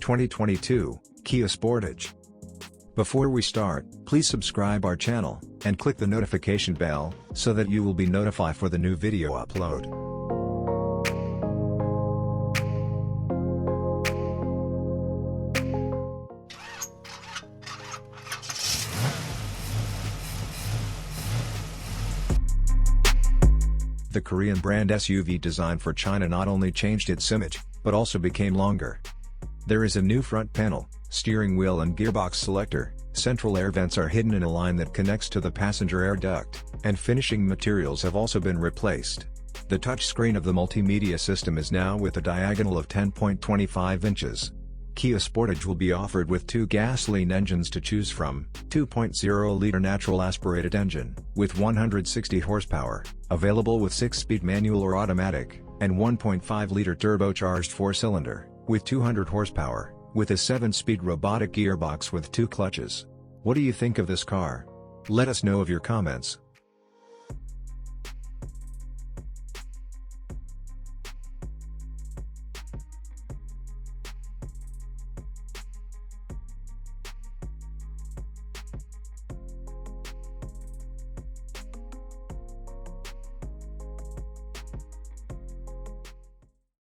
2022, Kia Sportage. Before we start, please subscribe our channel, and click the notification bell, so that you will be notified for the new video upload. The Korean brand SUV designed for China not only changed its image, but also became longer. There is a new front panel, steering wheel and gearbox selector, central air vents are hidden in a line that connects to the passenger air duct, and finishing materials have also been replaced. The touchscreen of the multimedia system is now with a diagonal of 10.25 inches. Kia Sportage will be offered with two gasoline engines to choose from: 2.0-liter natural aspirated engine, with 160 horsepower, available with 6-speed manual or automatic, and 1.5-liter turbocharged 4-cylinder, with 200 horsepower, with a 7-speed robotic gearbox with 2 clutches. What do you think of this car? Let us know of your comments.